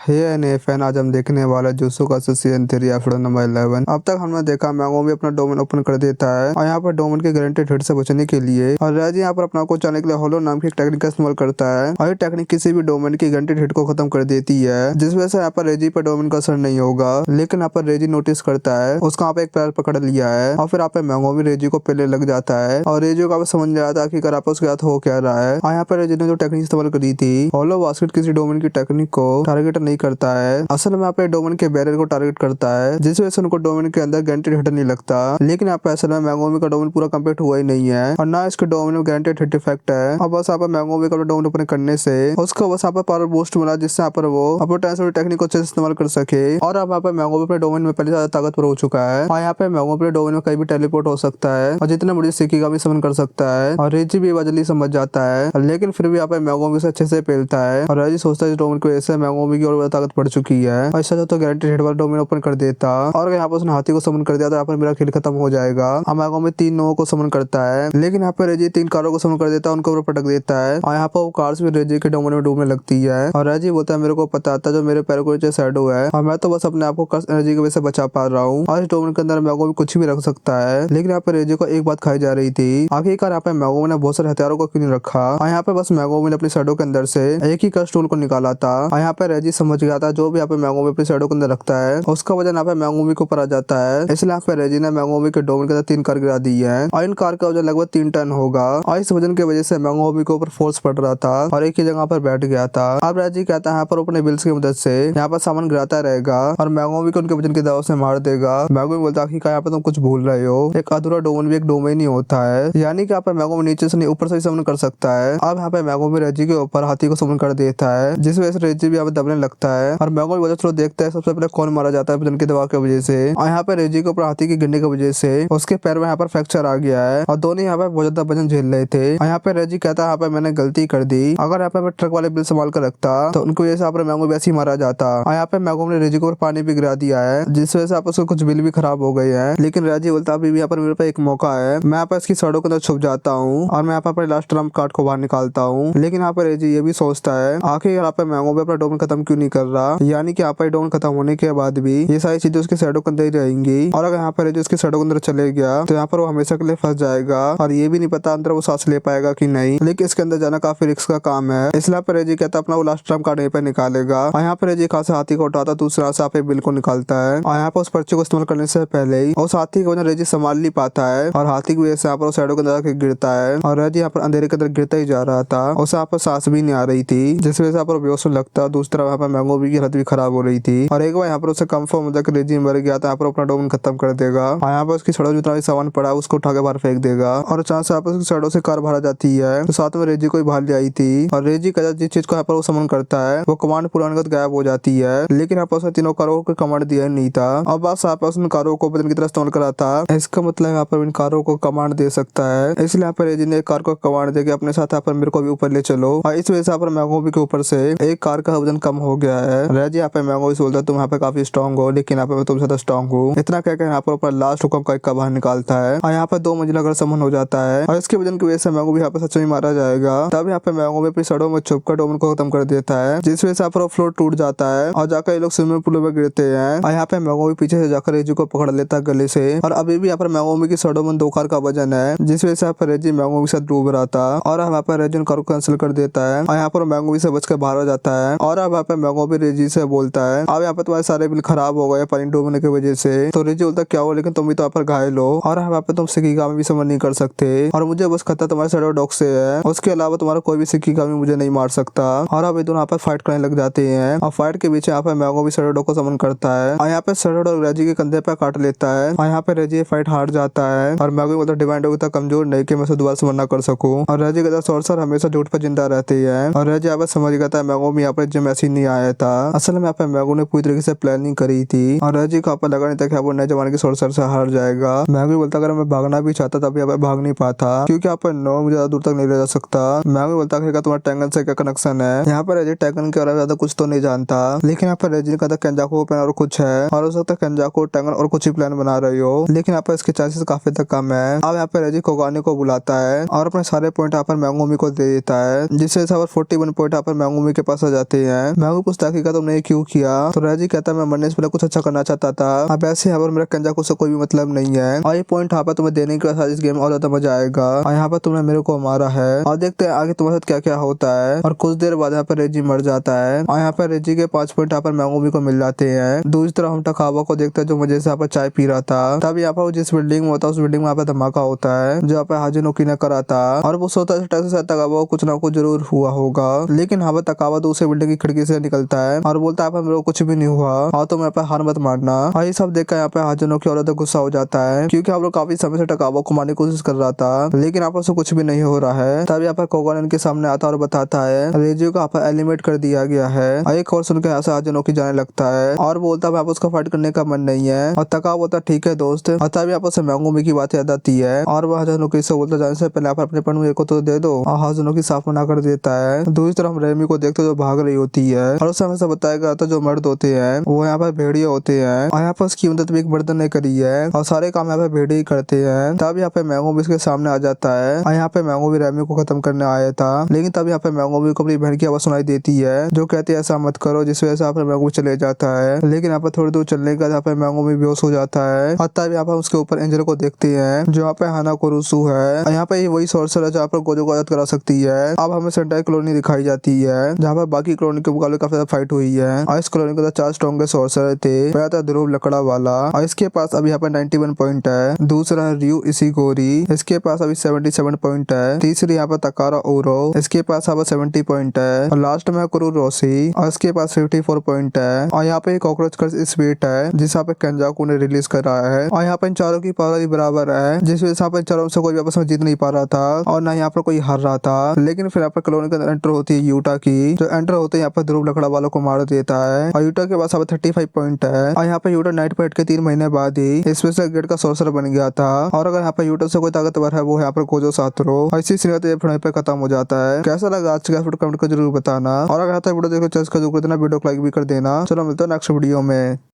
हे NA fan, आज हम देखने वाला जुत्सु सीजन 3 एपिसोड नंबर 11। अब तक हमने देखा मैंगो भी अपना डोमेन ओपन कर देता है और यहाँ पर डोमेन के गारंटेड हिट से बचने के लिए और रेजी यहाँ पर अपना को चाहने के लिए होलो नाम की एक टेक्निक का इस्तेमाल करता है और ये टेक्निक किसी भी डोमेन की गारंटेड हिट को खत्म कर देती है, जिस वजह से यहाँ पर रेजी पर डोमेन का असर नहीं होगा। लेकिन यहाँ पर रेजी नोटिस करता है उसका यहाँ पे एक पैर पकड़ लिया है और फिर यहाँ पे मैंगो भी रेजी को पहले लग जाता है और रेजी को समझ नहीं आता कि कर उसके साथ हो क्या रहा है। और यहाँ पर रेजी ने जो टेक्निक इस्तेमाल करी थी, होलो बास्केट किसी डोमेन की टेक्निक को टारगेट नहीं करता है, असल में यहाँ पे डोमेन के बैरियर को टारगेट करता है, जिस वजह से उनको डोमेन के अंदर गारंटेड हिट नहीं लगता। लेकिन यहाँ पे असल में मैंगोमी का डोमेन पूरा कंप्लीट हुआ ही नहीं है और ना इसके डोमेन में गारंटेड हिट इफेक्ट है। और बस यहाँ पर मैंगोमी का डोमेन ओपन करने से उसको बस यहाँ पर पावर बूस्ट मिला, जिससे यहाँ पर वो अपने ट्रांसफर टेक्निक को अच्छे से इस्तेमाल कर सके। और अब यहाँ पे मैंगोमी अपने डोमेन में पहले ज्यादा ताकतवर हो चुका है और यहाँ पे मैंगोमी अपने डोमेन में कहीं भी टेलीपोर्ट हो सकता है और जितने बड़ी सिक्की का भी समन कर सकता है और रेजी भी जल्दी समझ जाता है। लेकिन फिर भी यहाँ पे मैंगोमी से अच्छे से पेलता है और रेजी सोचता है इस डोमेन की वजह से मैंगोमी की और ज्यादा ताकत बढ़ चुकी है। ऐसा तो गारंटेड हिट वाला डोमेन ओपन कर देता और यहाँ पर उसने हाथी को समन कर दिया तो यहाँ पर मेरा खेल खत्म हो जाएगा। मैंगोमी 3 लोगों को समन करता है, लेकिन यहाँ पे रेजी 3 कारों को समन कर देता है, उनको ऊपर पटक देता है और यहाँ पर वो कार्स भी रेजी के डोमेन में डूबने लगती है। और रेजी बोलता है मेरे को पता था जो मेरे पैरों को नीचे शैडो है और मैं तो बस अपने आप को कर्स एनर्जी की वजह से बचा पा रहा हूँ और इस डोमेन के अंदर मैंगोमी कुछ भी रख सकता है। लेकिन यहाँ पे रेजी को एक बात खाई जा रही थी, आखिरकार यहाँ पे मैंगोमी ने बहुत सारे हथियारों को क्यों नहीं रखा और यहाँ पे बस मैंगोमी ने अपनी शैडो के अंदर से एक ही कर्स टूल को निकाला था और यहाँ पे रेजी समझ गया था जो भी यहाँ पे मैंगोमी अपनी शैडो के अंदर रखता है उसका वजन यहाँ पे मैंगोमी के ऊपर आ जाता है। इसलिए यहाँ पे रेजी ने मैंगोमी के डोमेन के अंदर 3 कार गिरा दी है और इन कार का वजन लगभग 3 टन होगा और इस वजन की वजह से मैंगोमी के ऊपर फोर्स पड़ रहा था और एक ही जगह पर बैठ गया था। अब रेजी कहता है यहाँ पर अपने बिल्स की मदद से यहाँ पर सामान गिराता रहेगा और मैंगोमी को उनके वजन की दवा से मार देगा। मैंगोमी बोलता है यहाँ पे तुम कुछ भूल रहे हो, एक अधूरा डोमेन भी एक डोमेन ही होता है, यानी कि यहाँ पर मैंगोमी नीचे से नहीं ऊपर से समन कर सकता है। अब यहाँ पे मैंगोमी रेजी के ऊपर हाथी को समन कर देता है, जिस वजह से रेजी भी यहाँ पे दबने लगता है और मैंगोमी बोलता है चलो देखते हैं सबसे पहले कौन मारा जाता है वजन की दवा की वजह से। और यहाँ पे रेजी के ऊपर हाथी की गिरने की वजह से उसके पैर में यहाँ पर फ्रैक्चर आ गया है और दोनों यहाँ पे बहुत ज्यादा वजन झेल रहे थे। और यहाँ पे रेजी कहता है यहाँ पे मैंने गलती कर दी, अगर यहाँ पे मैं ट्रक वाले बिल संभाल कर रखता तो उनको वजह से यहाँ पर मैंगोमी वैसे ही मारा जाता। और यहाँ पे मैंगोमी ने रेजी को पानी भी गिरा दिया है, जिस वजह से आप उसके कुछ बिल भी खराब हो गए हैं। लेकिन रेजी बोलता अभी भी यहाँ पर मेरे पास एक मौका है, मैं यहाँ पर इसकी सड़कों के अंदर छुप जाता हूँ और मैं यहाँ पर अपने लास्ट ट्रम्प कार्ड को बाहर निकालता हूँ। लेकिन यहाँ पर रेजी ये भी सोचता है आखिर यहाँ पे मैंगोमी अपना डोमेन खत्म क्यों नहीं कर रहा, यानी कि यहाँ पर डोमेन खत्म होने के बाद भी ये सारी चीजें उसके शैडो के अंदर ही रहेंगी और अगर यहाँ पर रेजी उसके शैडो के अंदर चले गया तो यहाँ पर वो हमेशा के लिए फंस जाएगा और ये भी नहीं पता अंदर वो सांस ले पाएगा कि नहीं। लेकिन इसके अंदर जाना काफी रिस्क का काम है, इसलिए पर रेजी कहता अपना वो लास्ट ट्रम्प कार्ड यहीं पे निकालेगा और यहाँ पर रेजी खास हाथी को उठाता दूसरा से पे बिल को निकालता है और यहाँ पर उस पर्ची को इस्तेमाल करने से पहले ही उस हाथी को रेजी संभाल नहीं पाता है और हाथी की वजह से यहाँ पर शैडो के अंदर गिरता है और रेजी यहाँ पर अंधेरे के अंदर गिरता ही जा रहा था, उसे यहाँ पर सांस भी नहीं आ रही थी, जिस वजह से यहाँ पर बेहोश लगता। दूसरी तरफ यहाँ पर मैंगोमी की हालत भी खराब हो रही थी और एक बार यहाँ पर उसे कंफर्म होता है कि रेजी मर गया था, यहाँ पर अपना डोमेन खत्म कर देगा और यहाँ पर उसकी सड़क जितना भी सामान पड़ा उसको उठा के बाहर फेंक देगा और अचानक से यहाँ पर उसकी सड़कों से कार भरा जाती है तो साथ में रेजी को बाहर ले आई थी और रेजी का जिस चीज को यहाँ पर वो समन करता है वो कमांड पुरानगत गायब हो जाती है। लेकिन यहाँ पर उसने तीनों कारों को कमांड दिया नहीं था और बस यहाँ पर उसने कारों को बदन की तरह इस्तेमाल करा था, इसका मतलब यहाँ पर इन कारों को कमांड दे सकता है। इसलिए यहाँ पर रेजी ने एक कार को कमांड दे के अपने साथ यहाँ पर मेरे को भी ऊपर ले चलो और इस वजह से यहाँ पर मैंगोमी के ऊपर से एक कार का वजन कम हो गया है। रेजी यहाँ पे मैंगोमी से बोलता है तुम यहाँ पे काफी स्ट्रॉन्ग हो, लेकिन यहाँ पे मैं तुमसे ज्यादा स्ट्रॉन्ग हूँ। इतना कहकर यहाँ पर ऊपर लास्ट हुक्म का इक्का बाहर निकालता है और यहाँ पे 2 मंजिला घर समन हो जाता है और इसके वजन की वजह से मैंगोमी यहाँ पे सच में मारा जाएगा। तब यहाँ पे मैंगोमी अपनी सड़ों में छुप कर डोमेन को खत्म कर देता है, जिस वजह से यहाँ पर फ्लोर टूट जाता है और जाकर ये लोग स्विमिंग पूल में गिरते हैं और यहाँ पे मैंगोमी पीछे से जाकर रेजी को पकड़ लेता है गले से और अभी भी यहाँ पर मैंगोमी की सड़ों में 2 कार का वजन है, जिस वजह से यहाँ पर रेजी मैंगोमी के साथ डूब रहा था और यहाँ पर रेजी कार को कैंसिल कर देता है और यहाँ पर मैंगोमी से बचकर बाहर आ जाता है और अब यहाँ पे मैंगोमी रेजी से बोलता है अब यहाँ पे तुम्हारे सारे बिल खराब हो गए पानी डूबने की वजह से। तो रेजी बोलता क्या हो, लेकिन तुम भी तो यहाँ पर घायल हो और यहाँ पे तुम सिक्की काम भी समझ नहीं कर सकते और मुझे बस खतरा तुम्हारे शैडो डॉग से है, उसके अलावा तुम्हारा कोई भी सिक्की काम मुझे नहीं मार सकता। और अब ये दोनों यहाँ पर फाइट करने लग जाते हैं और फाइट के बीच यहाँ पे मैंगोमी शैडो डॉग को समन करता है और यहाँ पे शैडो डॉग रेजी के कंधे पे काट लेता है और यहाँ पे रेजी फाइट हार जाता है और मैंगोमी बोलता डिमांड होता कमजोर नहीं कि मैं उसे दोबारा समन ना कर सकूं और रेजी कहता सॉर्सर हमेशा झूठ पर जिंदा रहती है और रेजी यहाँ पर समझ गया था मैंगोमी यहाँ पर जिम ऐसी नहीं आया था, असल में यहाँ पे मैंगो ने पूरी तरीके से प्लानिंग करी थी और रेजी को यहाँ पर लगा नहीं था कि वो नए जमाने के सॉर्सर से हार जाएगा। मैंगो बोलता अगर मैं भागना भी चाहता तब यहाँ पर भाग नहीं पाता क्योंकि यहाँ पर नो मुझे ज्यादा दूर तक नहीं ले जा सकता। मैंगो बोलता है तुम्हारा टैंगन से क्या कनेक्शन है, यहाँ पर रेजी टैंगन के बारे में ज्यादा कुछ तो नहीं जानता, लेकिन यहाँ पर रेजी ने कहा केंजाको प्लान और कुछ है और हो सकता है केंजाको टैंगन और कुछ ही प्लान बना रही हो, लेकिन यहाँ पर इसके चांसेस काफी तक कम है। अब यहाँ पर रेजी कोगानी को बुलाता है और अपने सारे पॉइंट यहाँ पर मैंगोमी को दे देता है, जिससे 41 पॉइंट यहाँ पर मैंगोमी के पास आ जाते हैं। मैंगो कुछ तहकीकात तुमने ये क्यों किया। तो रेजी कहता है मैं मरने से पहले कुछ अच्छा करना चाहता था। अब ऐसे यहाँ पर मेरा कंजाकू से कोई भी मतलब नहीं है और ये पॉइंट यहाँ पर तुम्हें देने के बाद इस गेम और ज्यादा मजा आएगा। और यहाँ पर तुमने मेरे को मारा है और देखते हैं आगे तुम्हारे साथ क्या क्या होता है। और कुछ देर बाद यहाँ पर रेजी मर जाता है और यहाँ पर रेजी के 5 पॉइंट यहाँ पर मैंगोमी को मिल जाते हैं। दूसरी तरफ हम टकावा को देखते हैं जो मजे से यहाँ पर चाय पी रहा था। तब यहाँ पर जिस बिल्डिंग में होता है उस बिल्डिंग में यहाँ पर धमाका होता है जो यहाँ पर हाजिनोकी ने करा था और वो सोचता है टकावा को कुछ ना कुछ जरूर हुआ होगा। लेकिन यहाँ पर टकावा दूसरे बिल्डिंग की खिड़की से निकलता है और बोलता है मेरे को कुछ भी नहीं हुआ और तुम यहाँ पर हार मत मारना। और ये सब देखकर यहाँ पे हाजिनोकी और गुस्सा हो जाता है क्योंकि हम लोग काफी समय से टकावा को मारने की कोशिश कर रहा था लेकिन यहाँ पर उससे कुछ भी नहीं हो रहा है। तब यहाँ पर कोगन इनके सामने आता और बताता है रेजियो को यहाँ पर एलिमिनेट कर दिया गया है। एक और सुनकर यहाँ से हाजिनोकी जाने लगता है और बोलता है उसका फाइट करने का मन नहीं है और टकावा बोलता ठीक है दोस्त। और तब यहाँ पर मैंगोमी की बात याद आती है और वह हाजिनोकी से बोलता जाने से पहले आप अपने पन को तो दे दो और हाजिनोकी साफ मना कर देता है। दूसरी तरफ हम रेमी को देखते जो भाग रही होती है और उस समय से बताया गया था जो मर्द होते हैं वो यहाँ पर भेड़िए होते हैं और यहाँ पर उसकी मदद भी एक बर्तन ने करी है और सारे काम यहाँ पे भेड़िए ही करते हैं। तब यहाँ पे मैंगोमी इसके सामने आ जाता है और यहाँ पे मैंगोमी रेमी को खत्म करने आया था लेकिन तब यहाँ पे मैंगोमी को अपनी बहन की आवाज सुनाई देती है जो कहती है ऐसा मत करो जिस वजह से यहाँ पे मैंगोमी चले जाता है। लेकिन यहाँ पे थोड़ी दूर चलने के बाद यहाँ पे मैंगोमी बेहोश हो जाता है और तब यहाँ पे उसके ऊपर एंजल को देखते हैं जो यहाँ पे हाना कोरुसु है और यहाँ पे वही सोर्सर है जहाँ पर गोजो को आजाद करा सकती है। अब हमें सेंटाई कॉलोनी दिखाई जाती है जहाँ पर बाकी कॉलोनी के मुकाबले काफी ज्यादा फाइट हुई है और इस कॉलोनी के 4 स्ट्रॉन्गेस्ट सोर्सर थे। पहला था ध्रुव लकड़ा वाला और इसके पास अभी यहाँ पे 91 पॉइंट है। दूसरा है रयू इशिगोरी इसके पास अभी 77 पॉइंट है। तीसरी यहाँ पर तकारा ओरो इसके पास यहाँ पर 70 पॉइंट है और लास्ट में कुरु रोसी और इसके पास 54 पॉइंट है। और यहाँ पे कॉकरोच कर्स स्वीट है जिस यहाँ पे कंजाकू ने रिलीज कराया है और यहाँ पे इन चारों की पावर बराबर है जिस वजह से यहाँ पे चारों से कोई आपस में जीत नहीं पा रहा था और ना यहाँ पर कोई हार रहा था। लेकिन फिर यहाँ पर कॉलोनी के अंदर एंटर होती है यूटा की जो एंटर होते हैं यहाँ पर ध्रुव लकड़ा वालों को मार देता है और यूटा के पास यहाँ पर 35 पॉइंट है और यहाँ पे यूटा नाइट पेट के 3 महीने बाद ही स्पेशल गेट का सोर्सर बन गया था। और अगर यहाँ पे यूटा से कोई ताकतवर है वो यहाँ पर गोजो सातरो। इसी सीरीज पे खत्म हो जाता है। कैसा लगा आज का कमेंट को जरूर बताना और अगर वीडियो देखो वीडियो को लाइक भी कर देना। चलो मिलते हैं नेक्स्ट वीडियो में।